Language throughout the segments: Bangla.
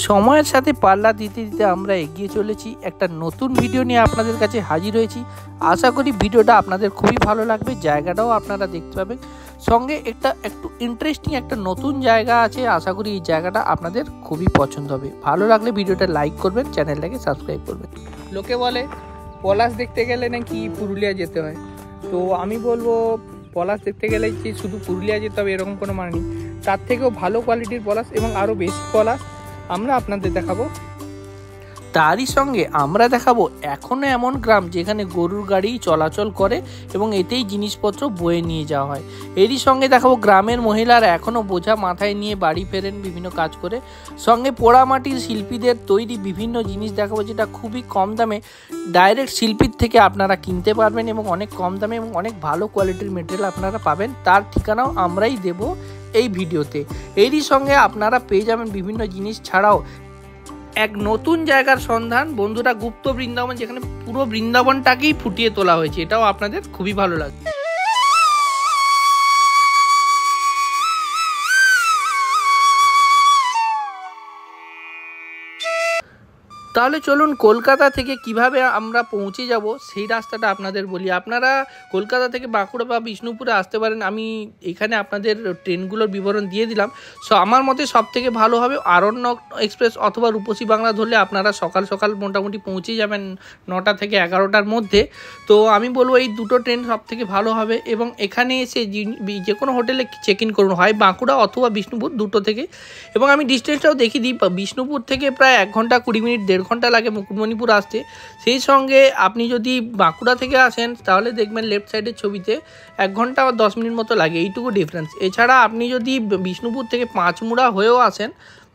সময়ের সাথে পাল্লা দিতে দিতে আমরা এগিয়ে চলেছি। একটা নতুন ভিডিও নিয়ে আপনাদের কাছে হাজির হয়েছি। আশা করি ভিডিওটা আপনাদের খুবই ভালো লাগবে, জায়গাটাও আপনারা দেখতে পাবেন। সঙ্গে একটু ইন্টারেস্টিং একটা নতুন জায়গা আছে। আশা করি এই জায়গাটা আপনাদের খুবই পছন্দ হবে। ভালো লাগলে ভিডিওটা লাইক করবেন, চ্যানেলটাকে সাবস্ক্রাইব করবেন। লোকে বলে পলাশ দেখতে গেলে নাকি পুরুলিয়া যেতে হয়, তো আমি বলবো পলাশ দেখতে গেলে যে শুধু পুরুলিয়া যেতে হবে এরকম কোনো মানে নেই। তার থেকেও ভালো কোয়ালিটির পলাশ এবং আরও বেশি পলাশ আমরা আপনাদের দেখাবো। তারই সঙ্গে আমরা দেখাবো এখনও এমন গ্রাম যেখানে গরুর গাড়ি চলাচল করে এবং এতেই জিনিসপত্র বয়ে নিয়ে যাওয়া হয়। এরই সঙ্গে দেখাবো গ্রামের মহিলারা এখনও বোঝা মাথায় নিয়ে বাড়ি ফেরেন বিভিন্ন কাজ করে। সঙ্গে পোড়ামাটির শিল্পীদের তৈরি বিভিন্ন জিনিস দেখাবো, যেটা খুবই কম দামে ডাইরেক্ট শিল্পীর থেকে আপনারা কিনতে পারবেন এবং অনেক কম দামে এবং অনেক ভালো কোয়ালিটির মেটেরিয়াল আপনারা পাবেন। তার ঠিকানাও আমরাই দেব এই ভিডিওতে। এরই সঙ্গে আপনারা পেয়ে যাবেন বিভিন্ন জিনিস ছাড়াও এক নতুন জায়গার সন্ধান, বন্ধুরা, গুপ্ত বৃন্দাবন, যেখানে পুরো বৃন্দাবনটাকেই ফুটিয়ে তোলা হয়েছে। এটাও আপনাদের খুবই ভালো লাগবে। তাহলে চলুন কলকাতা থেকে কিভাবে আমরা পৌঁছে যাব সেই রাস্তাটা আপনাদের বলি। আপনারা কলকাতা থেকে বাঁকুড়া বা বিষ্ণুপুরে আসতে পারেন। আমি এখানে আপনাদের ট্রেনগুলোর বিবরণ দিয়ে দিলাম। আমার মতে সব থেকে ভালো হবে আরণ্যক এক্সপ্রেস অথবা রূপসী বাংলা ধরলে আপনারা সকাল সকাল মোটামুটি পৌঁছে যাবেন 9টা থেকে 11টার মধ্যে। তো আমি বলবো এই দুটো ট্রেন সব থেকে ভালো হবে এবং এখানে এসে যে কোনো হোটেলে চেক ইন করুন, হয় বাঁকুড়া অথবা বিষ্ণুপুর, দুটো থেকে। এবং আমি ডিস্টেন্সটাও দেখিয়ে দিই, বিষ্ণুপুর থেকে প্রায় 1 ঘন্টা 20 মিনিট, 1.5 ঘন্টা লাগে মুকুটমণিপুর আসতে। সেই সঙ্গে আপনি যদি বাঁকুড়া থেকে আসেন তাহলে দেখবেন লেফট সাইডের ছবিতে 1 ঘন্টা বা 10 মিনিট মতো লাগে, এইটুকু ডিফারেন্স। এছাড়া আপনি যদি বিষ্ণুপুর থেকে পাঁচমুড়া হয়েও আসেন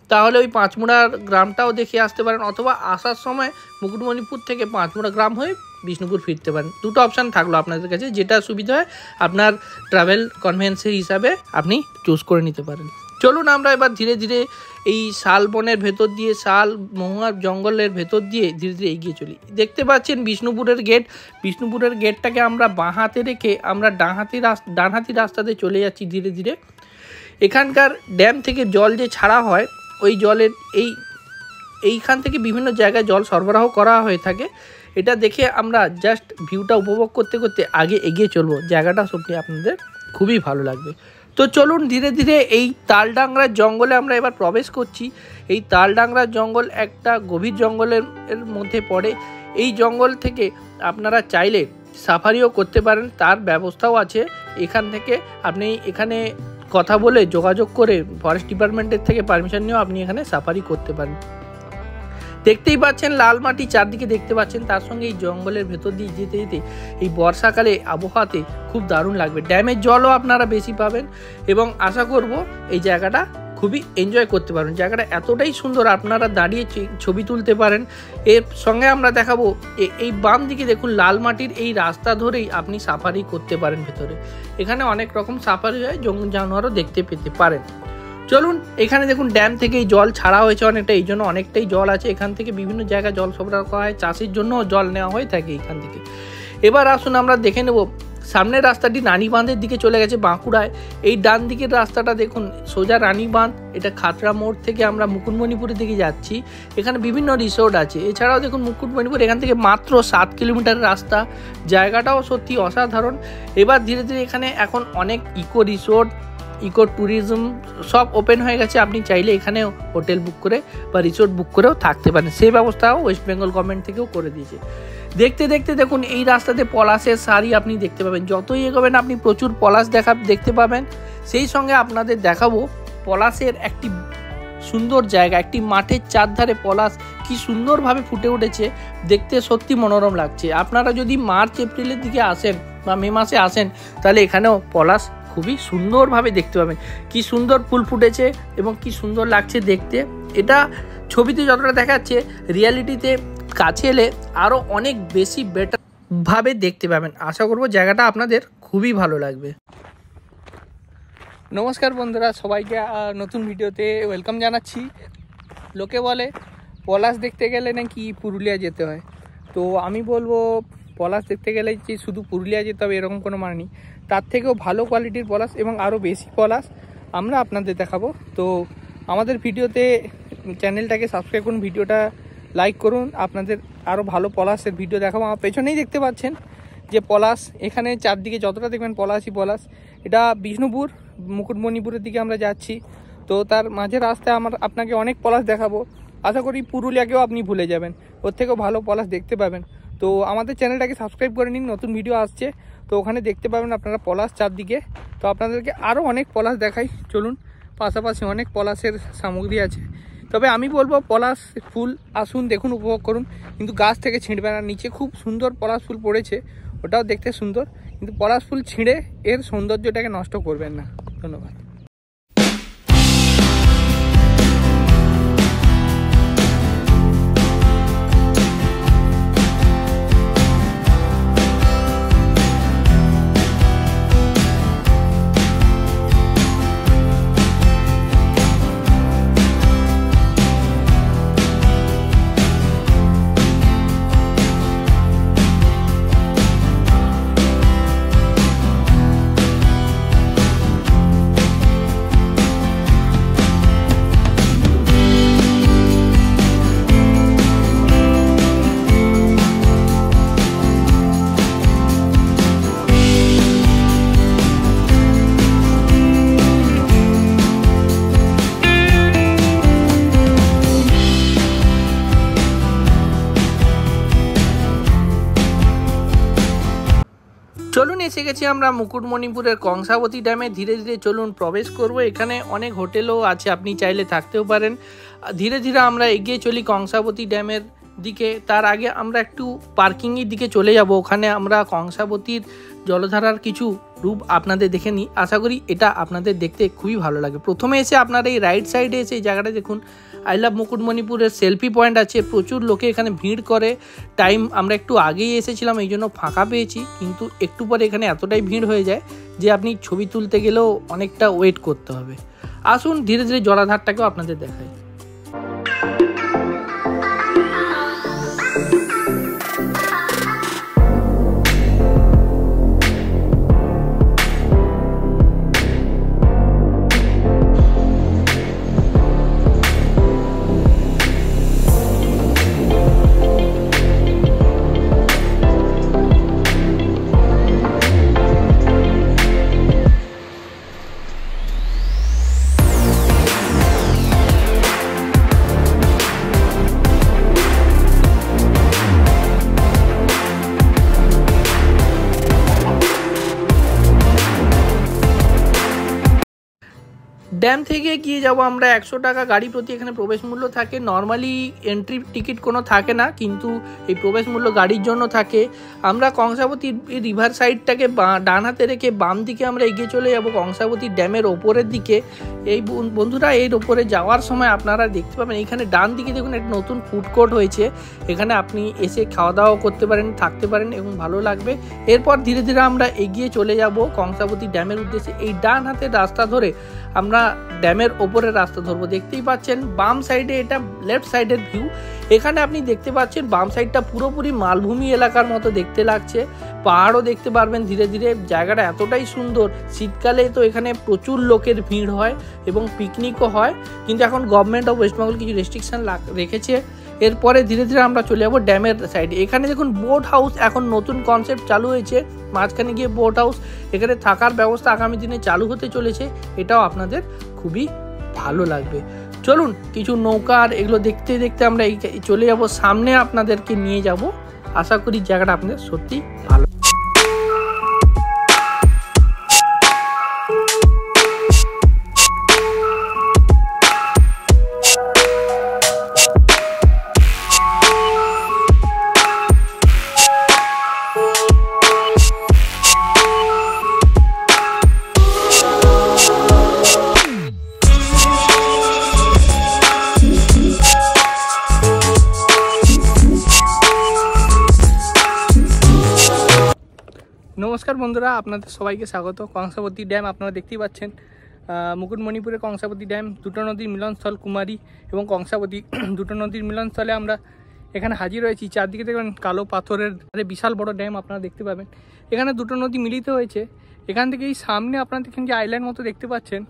তাহলে ওই পাঁচমুড়ার গ্রামটাও দেখে আসতে পারেন, অথবা আসার সময় মুকুটমণিপুর থেকে পাঁচমুড়া গ্রাম হয়ে বিষ্ণুপুর ফিরতে পারেন। দুটো অপশান থাকলো আপনাদের কাছে, যেটা সুবিধা হয় আপনার ট্রাভেল কনভেন্সের হিসাবে আপনি চুজ করে নিতে পারেন। চলুন আমরা এবার ধীরে ধীরে এই শাল বনের ভেতর দিয়ে, শাল মহুয়ার জঙ্গলের ভেতর দিয়ে ধীরে ধীরে এগিয়ে চলি। দেখতে পাচ্ছেন বিষ্ণুপুরের গেট। বিষ্ণুপুরের গেটটাকে আমরা বাঁ হাতে রেখে আমরা ডানহাতি রাস্তাতে চলে যাচ্ছি ধীরে ধীরে। এখানকার ড্যাম থেকে জল যে ছাড়া হয়, ওই জলের এইখান থেকে বিভিন্ন জায়গায় জল সরবরাহ করা হয়ে থাকে। এটা দেখে আমরা জাস্ট ভিউটা উপভোগ করতে করতে আগে এগিয়ে চলবো। জায়গাটা সত্যি আপনাদের খুবই ভালো লাগবে। তো চলুন ধীরে ধীরে এই তালডাংরার জঙ্গলে আমরা এবার প্রবেশ করছি। এই তালডাংরার জঙ্গল একটা গভীর জঙ্গলের মধ্যে পড়ে। এই জঙ্গল থেকে আপনারা চাইলে সাফারিও করতে পারেন, তার ব্যবস্থাও আছে। এখান থেকে আপনি এখানে কথা বলে যোগাযোগ করে ফরেস্ট ডিপার্টমেন্টের থেকে পারমিশন নিয়েও আপনি এখানে সাফারি করতে পারেন। দেখতেই পাচ্ছেন লাল মাটি চারদিকে দেখতে পাচ্ছেন, তার সঙ্গে এই জঙ্গলের ভেতর দিয়ে যেতে যেতে এই বর্ষাকালে আবহাওয়াতে খুব দারুণ লাগবে। ড্যামের জলও আপনারা বেশি পাবেন এবং আশা করব এই জায়গাটা খুবই এনজয় করতে পারেন। জায়গাটা এতটাই সুন্দর, আপনারা দাঁড়িয়ে ছবি তুলতে পারেন। এর সঙ্গে আমরা দেখাবো এই বাম দিকে দেখুন লাল মাটির এই রাস্তা ধরেই আপনি সাফারি করতে পারেন ভেতরে। এখানে অনেক রকম সাফারি হয়, জঙ্গল জানোয়ারও দেখতে পেতে পারেন। চলুন এখানে দেখুন ড্যাম থেকে এই জল ছাড়া হয়েছে অনেকটা, এই জন্য অনেকটাই জল আছে। এখান থেকে বিভিন্ন জায়গায় জল সরবরাহ করা হয়, চাষের জন্য জল নেওয়া হয়ে থাকে এখান থেকে। এবার আসুন আমরা দেখে নেব সামনের রাস্তাটি রানীবাঁধের দিকে চলে গেছে বাঁকুড়ায়। এই ডান দিকের রাস্তাটা দেখুন সোজা রানীবাঁধ, এটা খাতড়া মোড় থেকে আমরা মুকুটমণিপুরের দিকে যাচ্ছি। এখানে বিভিন্ন রিসোর্ট আছে। এছাড়াও দেখুন মুকুটমণিপুর এখান থেকে মাত্র 7 কিলোমিটার রাস্তা। জায়গাটাও সত্যি অসাধারণ। এবার ধীরে ধীরে এখানে এখন অনেক ইকো রিসোর্ট, ইকো ট্যুরিজম সব ওপেন হয়ে গেছে। আপনি চাইলে এখানে হোটেল বুক করে বা রিসোর্ট বুক করেও থাকতে পারেন। সেই ব্যবস্থাও ওয়েস্ট বেঙ্গল গভর্নমেন্ট থেকেও করে দিয়েছে। দেখতে দেখতে দেখুন এই রাস্তাতে পলাশের সারি আপনি দেখতে পাবেন। যতই এগোবেন আপনি প্রচুর পলাশ দেখতে পাবেন। সেই সঙ্গে আপনাদের দেখাবো পলাশের একটি সুন্দর জায়গা, একটি মাঠের চারধারে পলাশ কি সুন্দরভাবে ফুটে উঠেছে, দেখতে সত্যি মনোরম লাগছে। আপনারা যদি মার্চ এপ্রিলের দিকে আসেন বা মে মাসে আসেন তাহলে এখানেও পলাশ খুবই সুন্দরভাবে দেখতে পাবেন। কি সুন্দর ফুল ফুটেছে এবং কি সুন্দর লাগছে দেখতে। এটা ছবিতে যতটা দেখাচ্ছে রিয়ালিটিতে কাছে এলে আরও অনেক বেশি বেটার ভাবে দেখতে পাবেন। আশা করব জায়গাটা আপনাদের খুবই ভালো লাগবে। নমস্কার বন্ধুরা, সবাইকে নতুন ভিডিওতে ওয়েলকাম জানাচ্ছি। লোকে বলে পলাশ দেখতে গেলে নাকি পুরুলিয়া যেতে হয়, তো আমি বলবো পলাশ দেখতে গেলে যে শুধু পুরুলিয়া যেতে হবে এরকম কোনো মানে নেই। তার থেকেও ভালো কোয়ালিটির পলাশ এবং আরও বেশি পলাশ আমরা আপনাদের দেখাবো। তো আমাদের ভিডিওতে চ্যানেলটাকে সাবস্ক্রাইব করুন, ভিডিওটা লাইক করুন। আপনাদের আরও ভালো পলাশের ভিডিও দেখাবো। আমার পেছনেই দেখতে পাচ্ছেন যে পলাশ, এখানে চারদিকে যতটা দেখবেন পলাশই পলাশ। এটা বিষ্ণুপুর মুকুটমণিপুরের দিকে আমরা যাচ্ছি, তো তার মাঝে রাস্তায় আপনাকে অনেক পলাশ দেখাবো। আশা করি পুরুলিয়াকেও আপনি ভুলে যাবেন, ওর থেকেও ভালো পলাশ দেখতে পাবেন। তো আমাদের চ্যানেলটাকে সাবস্ক্রাইব করে নিন, নতুন ভিডিও আসছে, তো ওখানে দেখতে পাবেন আপনারা পলাশ চারদিকে। তো আপনাদেরকে আরও অনেক পলাশ দেখাই, চলুন। পাশাপাশি অনেক পলাশের সামগ্রী আছে, তবে আমি বলবো পলাশ ফুল আসুন, দেখুন, উপভোগ করুন, কিন্তু গাছ থেকে ছিঁড়বেন না। নিচে খুব সুন্দর পলাশ ফুল পড়েছে, ওটাও দেখতে সুন্দর, কিন্তু পলাশ ফুল ছিঁড়ে এর সৌন্দর্যটাকে নষ্ট করবেন না। ধন্যবাদ। চলুন, এসে গেছি আমরা মুকুটমণিপুরের কংসাবতী ড্যামে। ধীরে ধীরে চলুন প্রবেশ করব। এখানে অনেক হোটেলও আছে, আপনি চাইলে থাকতেও পারেন। ধীরে ধীরে আমরা এগিয়ে চলি কংসাবতী ড্যামের দিকে। তার আগে আমরা একটু পার্কিংয়ের দিকে চলে যাব, ওখানে আমরা কংসাবতীর জলধারার কিছু রূপ আপনাদের দেখে নিই। আশা করি এটা আপনাদের দেখতে খুবই ভালো লাগে। প্রথমে এসে আপনারা এই রাইট সাইডে এসে এই জায়গাটা দেখুন, আই লাভ মুকুটমণিপুরের সেলফি পয়েন্ট আছে। প্রচুর লোকে এখানে ভিড় করে। টাইম আমরা একটু আগেই এসেছিলাম, এই জন্য ফাঁকা পেয়েছি, কিন্তু একটু পরে এখানে এতটাই ভিড় হয়ে যায় যে আপনি ছবি তুলতে গেলেও অনেকটা ওয়েট করতে হবে। আসুন ধীরে ধীরে জলাধারটাকেও আপনাদের দেখাই। ড্যাম থেকে গিয়ে যাব আমরা 100 টাকা গাড়ি প্রতি এখানে প্রবেশ মূল্য থাকে। নর্মালি এন্ট্রি টিকিট কোনো থাকে না, কিন্তু এই প্রবেশ মূল্য গাড়ির জন্য থাকে। আমরা কংসাবতী রিভার সাইডটাকে ডান হাতে রেখে বাম দিকে আমরা এগিয়ে চলে যাব কংসাবতী ড্যামের ওপরের দিকে। এই বন্ধুরা, এর ওপরে যাওয়ার সময় আপনারা দেখতে পাবেন এখানে ডান দিকে দেখুন একটা নতুন ফুড কোর্ট হয়েছে। এখানে আপনি এসে খাওয়া দাওয়া করতে পারেন, থাকতে পারেন এবং ভালো লাগবে। এরপর ধীরে ধীরে আমরা এগিয়ে চলে যাব কংসাবতী ড্যামের উদ্দেশ্যে। এই ডান হাতের রাস্তা ধরে আমরা ড্যামের ওপরের রাস্তা ধরবো। দেখতেই পাচ্ছেন বাম সাইডে, এটা লেফট সাইডের ভিউ। এখানে আপনি দেখতে পাচ্ছেন বাম সাইডটা পুরোপুরি মালভূমি এলাকার মতো দেখতে লাগছে, পাহাড়ও দেখতে পারবেন ধীরে ধীরে। জায়গাটা এতটাই সুন্দর, শীতকালে তো এখানে প্রচুর লোকের ভিড় হয় এবং পিকনিকও হয়, কিন্তু এখন গভর্নমেন্ট অফ ওয়েস্ট বেঙ্গল কিছু রেস্ট্রিকশন রেখেছে। এরপরে ধীরে ধীরে আমরা চলে যাবো ড্যামের সাইডে। এখানে দেখুন বোট হাউস, এখন নতুন কনসেপ্ট চালু হয়েছে, মাঝখানে গিয়ে বোট হাউস। এখানে থাকার ব্যবস্থা আগামী দিনে চালু হতে চলেছে, এটাও আপনাদের খুবই ভালো লাগবে। চলুন কিছু নৌকা আর এগুলো দেখতে দেখতে আমরা চলে যাব সামনে, আপনাদেরকে নিয়ে যাব। আশা করি জায়গাটা আপনাদের সত্যি ভালো। নমস্কার বন্ধুরা, আপনাদের সবাইকে স্বাগত। কংসাবতী ড্যাম আপনারা দেখতেই পাচ্ছেন, মুকুটমণিপুরের কংসাবতী ড্যাম, দুটো নদীর মিলনস্থল কুমারী এবং কংসাবতী। দুটো নদীর মিলনস্থলে আমরা এখানে হাজির হয়েছি। চারদিকে দেখবেন কালো পাথরের বিশাল বড় ড্যাম আপনারা দেখতে পাবেন। এখানে দুটো নদী মিলিত হয়েছে। এখান থেকে এই সামনে আপনারা দেখেন যে আইল্যান্ড মতো দেখতে পাচ্ছেন,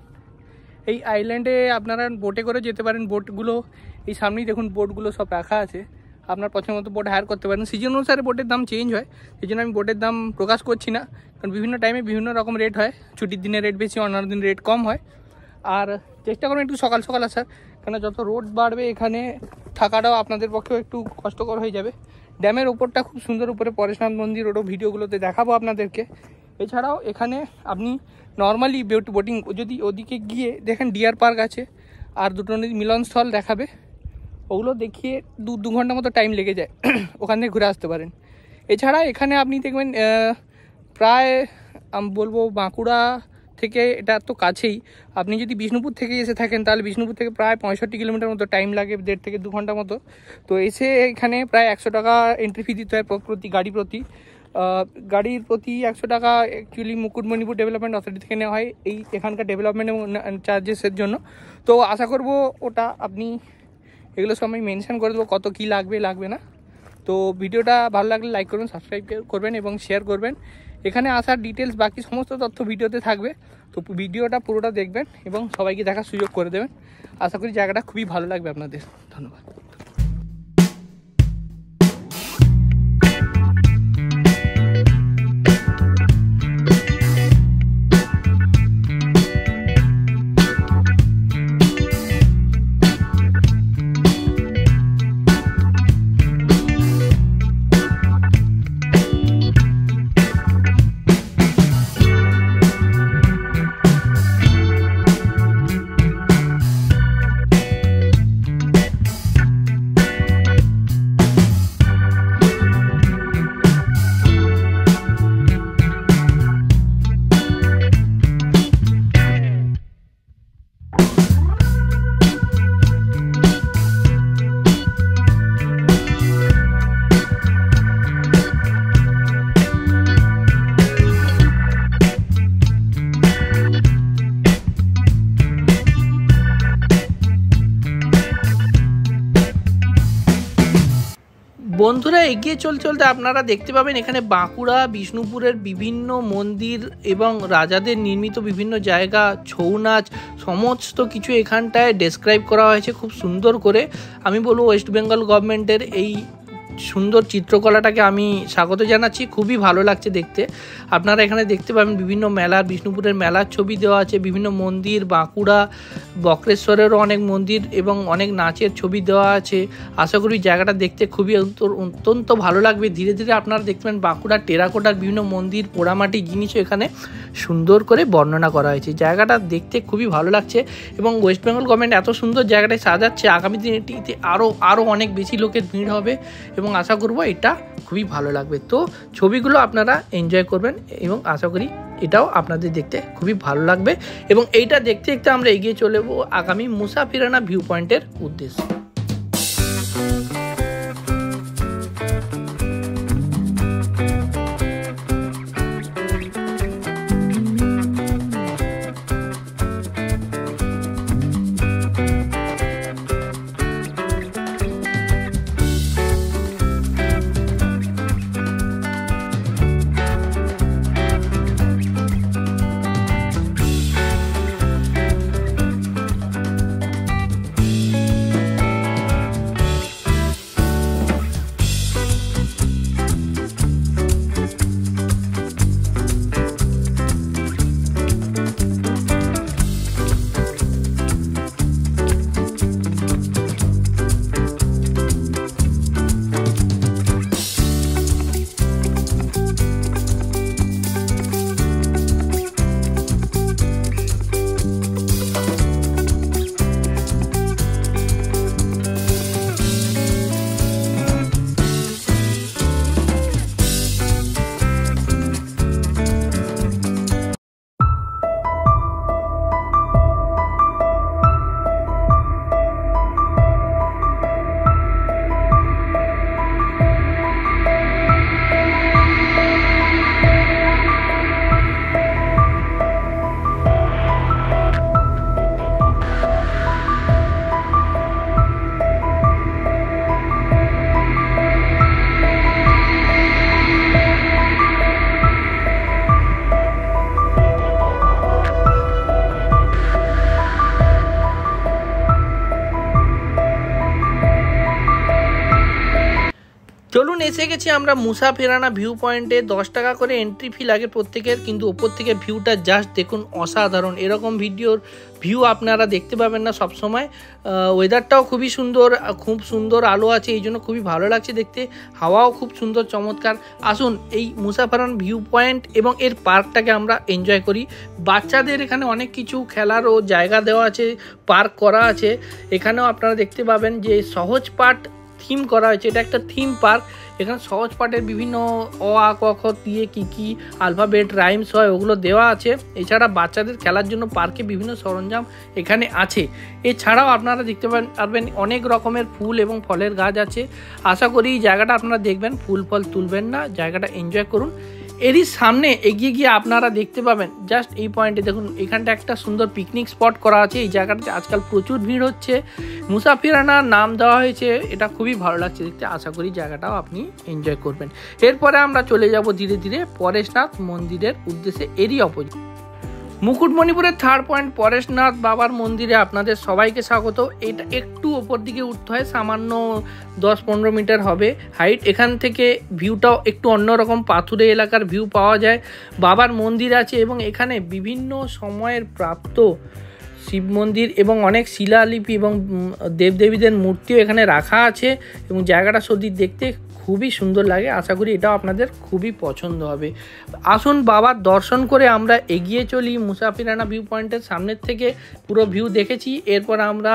এই আইল্যান্ডে আপনারা বোটে করে যেতে পারেন। বোটগুলো এই সামনেই দেখুন, বোটগুলো সব রাখা আছে, আপনার পছন্দ মতো বোট হায়ার করতে পারেন। সিজন অনুসারে বোটের দাম চেঞ্জ হয়, এই জন্য আমি বোটের দাম প্রকাশ করছি না, কারণ বিভিন্ন টাইমে বিভিন্ন রকম রেট হয়। ছুটির দিনে রেট বেশি, অন্যান্য দিন রেট কম হয়। আর চেষ্টা করবেন একটু সকাল সকাল আসার, কেন যত রোড বাড়বে এখানে থাকাটাও আপনাদের পক্ষেও একটু কষ্টকর হয়ে যাবে। ড্যামের ওপরটা খুব সুন্দর, উপরে পরেশনাথ মন্দির, ওটাও ভিডিওগুলোতে দেখাবো আপনাদেরকে। এছাড়াও এখানে আপনি নর্মালি বোটিং, যদি ওদিকে গিয়ে দেখেন ডিয়ার পার্ক আছে আর দুটো নদী মিলনস্থল দেখাবে, ওগুলো দেখিয়ে 2 ঘন্টা মতো টাইম লেগে যায়, ওখান থেকে ঘুরে আসতে পারেন। এছাড়া এখানে আপনি দেখবেন প্রায় আমি বলবো বাঁকুড়া থেকে, এটা তো কাছেই, আপনি যদি বিষ্ণুপুর থেকে এসে থাকেন তাহলে বিষ্ণুপুর থেকে প্রায় 65 কিলোমিটার মতো টাইম লাগে, 1.5 থেকে 2 ঘন্টা মতো। তো এসে এখানে প্রায় 100 টাকা এন্ট্রি ফি দিতে হয় গাড়ির প্রতি 100 টাকা অ্যাকচুয়ালি মুকুটমণিপুর ডেভেলপমেন্ট অথরিটি থেকে নেওয়া হয় এখানকার ডেভেলপমেন্ট এবং চার্জেসের জন্য। তো আশা করব ওটা আপনি এগুলো সব আমি মেনশন করে দেবো কত কী লাগবে না। তো ভিডিওটা ভালো লাগলে লাইক করবেন, সাবস্ক্রাইব করবেন এবং শেয়ার করবেন। এখানে আসার ডিটেলস বাকি সমস্ত তথ্য ভিডিওতে থাকবে, তো ভিডিওটা পুরোটা দেখবেন এবং সবাইকে দেখার সুযোগ করে দেবেন। আশা করি জায়গাটা খুবই ভালো লাগবে আপনাদের। ধন্যবাদ। বন্ধুরা, এগিয়ে চলতে আপনারা দেখতে পাবেন এখানে বাঁকুড়া বিষ্ণুপুরের বিভিন্ন মন্দির এবং রাজাদের নির্মিত বিভিন্ন জায়গা, ছৌ নাচ, সমস্ত কিছু এখানটায় ডেসক্রাইব করা হয়েছে খুব সুন্দর করে। আমি বলবো ওয়েস্ট বেঙ্গল গভর্নমেন্টের এই সুন্দর চিত্রকলাটাকে আমি স্বাগত জানাচ্ছি, খুবই ভালো লাগছে দেখতে। আপনারা এখানে দেখতে পাবেন বিভিন্ন মেলার, বিষ্ণুপুরের মেলার ছবি দেওয়া আছে, বিভিন্ন মন্দির, বাঁকুড়া বক্রেশ্বরেরও অনেক মন্দির এবং অনেক নাচের ছবি দেওয়া আছে। আশা করি জায়গাটা দেখতে খুবই অত্যন্ত ভালো লাগবে। ধীরে ধীরে আপনারা দেখবেন বাঁকুড়ার টেরাকোটার বিভিন্ন মন্দির, পোড়ামাটির জিনিসও এখানে সুন্দর করে বর্ণনা করা হয়েছে। জায়গাটা দেখতে খুবই ভালো লাগছে এবং ওয়েস্ট বেঙ্গল গভর্নমেন্ট এত সুন্দর জায়গাটায় সাজাচ্ছে, আগামী দিনে এটিতে আরও অনেক বেশি লোকের ভিড় হবে এবং আশা করবো এটা খুবই ভালো লাগবে। তো ছবিগুলো আপনারা এনজয় করবেন এবং আশা করি এটাও আপনাদের দেখতে খুবই ভালো লাগবে। এবং এইটা দেখতে দেখতে আমরা এগিয়ে চলে যাবো আগামী মুসাফিরানা ভিউ পয়েন্টের উদ্দেশ্যে। চলুন এসে গেছি আমরা মুসাফিরানা ভিউ পয়েন্টে। 10 টাকা করে এন্ট্রি ফি লাগে প্রত্যেকের, কিন্তু ওপর থেকে ভিউটা জাস্ট দেখুন, অসাধারণ। এরকম ভিউ আপনারা দেখতে পাবেন না সবসময়। ওয়েদারটাও খুবই সুন্দর, খুব সুন্দর আলো আছে, এই জন্য খুবই ভালো লাগছে দেখতে। হাওয়াও খুব সুন্দর, চমৎকার। আসুন এই মুসাফিরানা ভিউ পয়েন্ট এবং এর পার্কটাকে আমরা এনজয় করি। বাচ্চাদের এখানে অনেক কিছু খেলারও জায়গা দেওয়া আছে, পার্ক করা আছে। এখানেও আপনারা দেখতে পাবেন যে সহজ পাঠ থিম করা হয়েছে, এটা একটা থিম পার্ক। এখানে সহজ পাঠের বিভিন্ন অ আ ক খ দিয়ে কি আলফাবেট রাইমস হয় ওগুলো দেওয়া আছে। এছাড়া বাচ্চাদের খেলার জন্য পার্কে বিভিন্ন সরঞ্জাম এখানে আছে। এছাড়াও আপনারা দেখতে পারবেন অনেক রকমের ফুল এবং ফলের গাছ আছে। আশা করি এই জায়গাটা আপনারা দেখবেন, ফুল ফল তুলবেন না, জায়গাটা এনজয় করুন। এরই সামনে এগিয়ে গিয়ে আপনারা দেখতে পাবেন জাস্ট এই পয়েন্টে দেখুন, এখানটা একটা সুন্দর পিকনিক স্পট করা আছে। এই জায়গাটাতে আজকাল প্রচুর ভিড় হচ্ছে, মুসাফিরানা নাম দেওয়া হয়েছে। এটা খুবই ভালো লাগছে দেখতে, আশা করি জায়গাটাও আপনি এনজয় করবেন। এরপরে আমরা চলে যাব ধীরে ধীরে পরেশনাথ মন্দিরের উদ্দেশ্যে, এরই অপোজিট। মুকুটমণিপুরের থার্ড পয়েন্ট পরেশনাথ বাবার মন্দিরে আপনাদের সবাইকে স্বাগত। এটা একটু ওপর দিকে উঠতে হয়, সামান্য 10-15 মিটার হবে হাইট। এখান থেকে ভিউটাও একটু অন্যরকম, পাথুরে এলাকার ভিউ পাওয়া যায়। বাবার মন্দির আছে এবং এখানে বিভিন্ন সময়ের প্রাপ্ত শিব মন্দির এবং অনেক শিলালিপি এবং দেবদেবীদের মূর্তিও এখানে রাখা আছে এবং জায়গাটা সত্যি দেখতে খুবই সুন্দর লাগে। আশা করি এটাও আপনাদের খুবই পছন্দ হবে। আসুন বাবার দর্শন করে আমরা এগিয়ে চলি মুসাফিরানা ভিউ পয়েন্টের সামনের থেকে। পুরো ভিউ দেখেছি, এরপর আমরা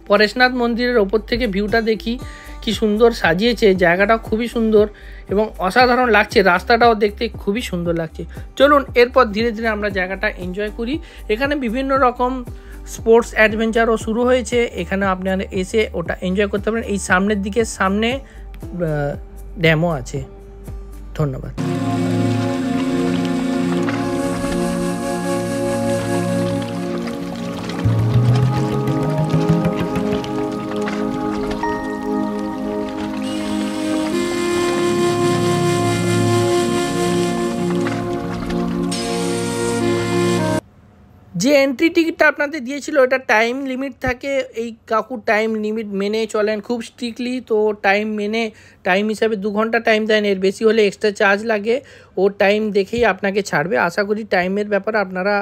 পরেশনাথ মন্দিরের ওপর থেকে ভিউটা দেখি। কি সুন্দর সাজিয়েছে, জায়গাটাও খুবই সুন্দর এবং অসাধারণ লাগছে। রাস্তাটাও দেখতে খুবই সুন্দর লাগছে। চলুন এরপর ধীরে ধীরে আমরা জায়গাটা এনজয় করি। এখানে বিভিন্ন রকম স্পোর্টস অ্যাডভেঞ্চারও শুরু হয়েছে, এখানে আপনারা এসে ওটা এনজয় করতে পারেন। এই সামনের দিকে সামনে ড্যামও আছে। ধন্যবাদ। যে এন্ট্রি টিকিটটা আপনাদের দিয়েছিল এটা টাইম লিমিট থাকে, এই কাকু টাইম লিমিট মেনে চলেন খুব স্ট্রিক্টলি। তো টাইম হিসাবে 2 ঘন্টা টাইম দেন, এর বেশি হলে এক্সট্রা চার্জ লাগে। ও টাইম দেখেই আপনাকে ছাড়বে। আশা করি টাইমের ব্যাপারে আপনারা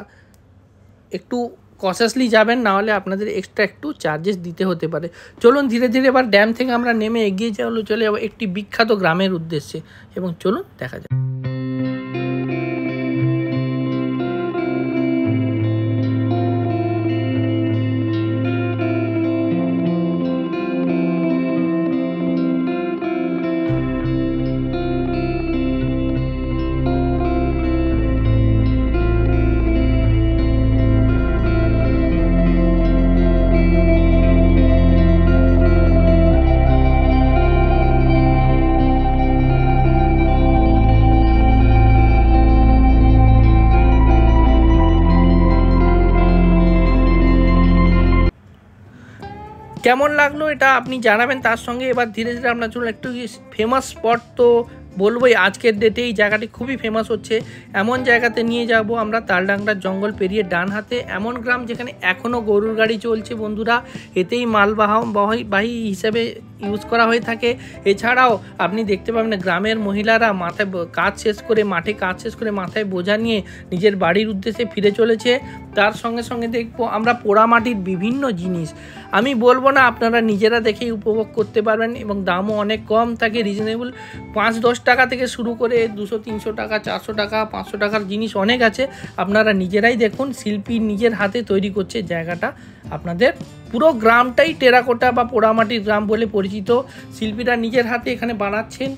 একটু কশাসলি যাবেন, নাহলে আপনাদের এক্সট্রা একটু চার্জেস দিতে হতে পারে। চলুন ধীরে ধীরে এবার ড্যাম থেকে আমরা নেমে এগিয়ে চলে যাবো একটি বিখ্যাত গ্রামের উদ্দেশ্যে, এবং চলুন দেখা যাক। কেমন লাগলো এটা আপনি জানাবেন। তার সঙ্গে এবার ধীরে ধীরে আমরা চলুন একটু ফেমাস স্পট তো বলবোই, আজকের ডেটে এই জায়গাটি খুবই ফেমাস হচ্ছে। এমন জায়গাতে নিয়ে যাব আমরা, তালডাংরার জঙ্গল পেরিয়ে ডান হাতে এমন গ্রাম যেখানে এখনও গরুর গাড়ি চলছে বন্ধুরা। এতেই মালবাহী হিসেবে ইউজ করা হয়ে থাকে। এছাড়াও আপনি দেখতে পাবেন গ্রামের মহিলারা মাথায় মাঠে কাজ শেষ করে মাথায় বোঝা নিয়ে নিজের বাড়ির উদ্দেশ্যে ফিরে চলেছে। তার সঙ্গে সঙ্গে দেখবো আমরা পোড়ামাটির বিভিন্ন জিনিস। আমি বলবো না, আপনারা নিজেরা দেখেই উপভোগ করতে পারবেন এবং দামও অনেক কম থাকে, রিজনেবল। 5-10 টাকা থেকে শুরু করে 200-300 টাকা, 400 টাকা, 500 টাকার জিনিস অনেক আছে। আপনারা নিজেরাই দেখুন, শিল্পী নিজের হাতে তৈরি করছে জায়গাটা। আপনাদের পুরো গ্রামটাই টেরাকোটা বা পোড়ামাটির গ্রাম বলে পরিচিত। শিল্পীরা নিজের হাতে এখানে বানাচ্ছেন।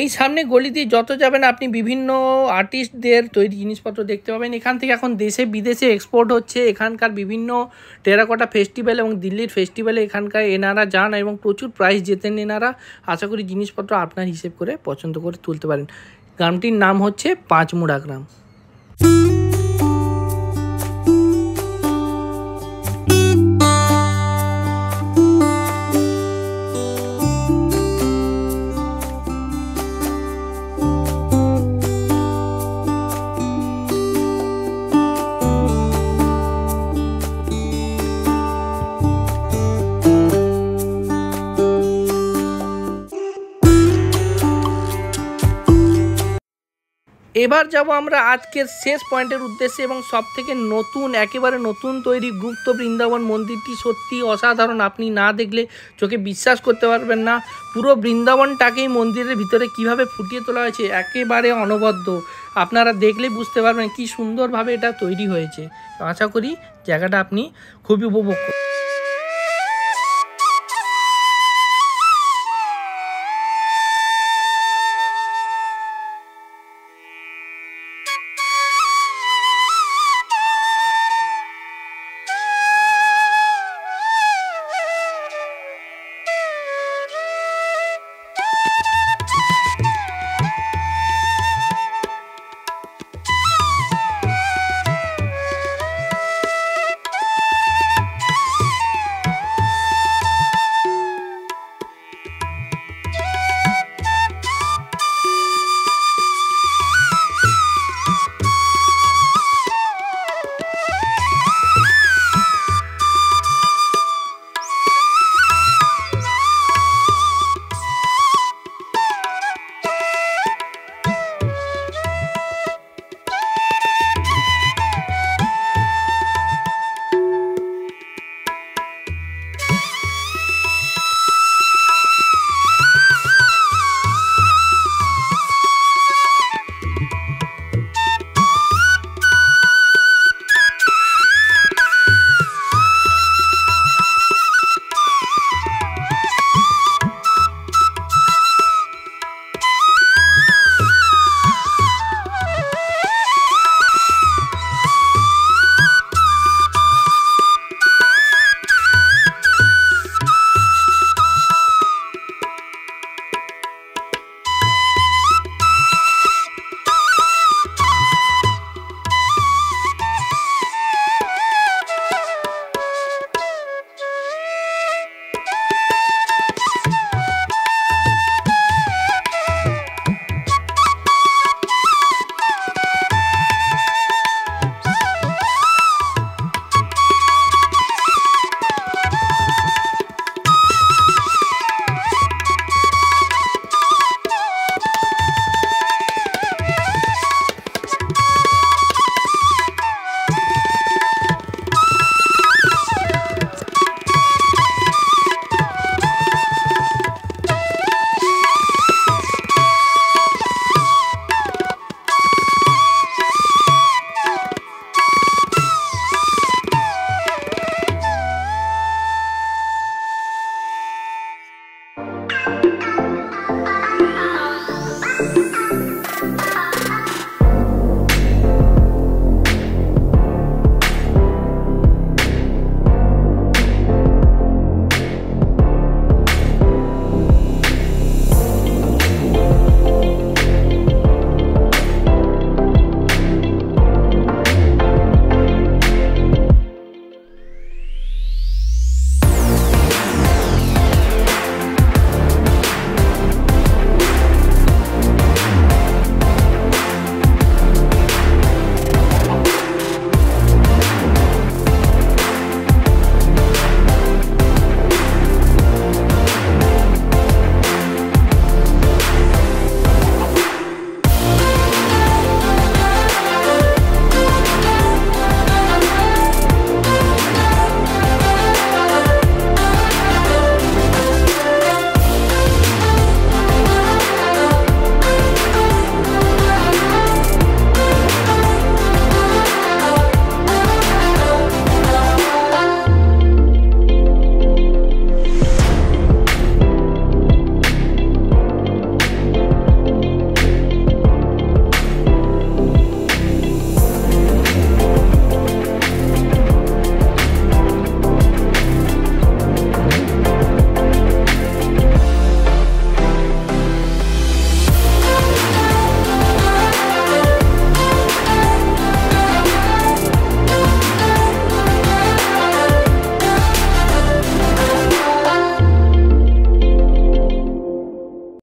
এই সামনে গলি দিয়ে যত যাবেন আপনি বিভিন্ন আর্টিস্টদের তৈরি জিনিসপত্র দেখতে পাবেন। এখান থেকে এখন দেশে বিদেশে এক্সপোর্ট হচ্ছে। এখানকার বিভিন্ন টেরাকোটা ফেস্টিভ্যাল এবং দিল্লির ফেস্টিভ্যালে এখানকার এনারা যান এবং প্রচুর প্রাইজ জেতেন এনারা। আশা করি জিনিসপত্র আপনার হিসেব করে পছন্দ করে তুলতে পারেন। গ্রামটির নাম হচ্ছে পাঁচমুড়া গ্রাম। এবার যাব আমরা আজকের শেষ পয়েন্টের উদ্দেশ্যে এবং সবথেকে নতুন, একেবারে নতুন তৈরি গুপ্ত বৃন্দাবন মন্দিরটি সত্যি অসাধারণ। আপনি না দেখলে চোখে বিশ্বাস করতে পারবেন না। পুরো বৃন্দাবনটাকেই মন্দিরের ভিতরে কিভাবে ফুটিয়ে তোলা হয়েছে, একেবারে অনবদ্য। আপনারা দেখলেই বুঝতে পারবেন কি সুন্দরভাবে এটা তৈরি হয়েছে। আশা করি জায়গাটা আপনি খুবই উপভোগ করবেন।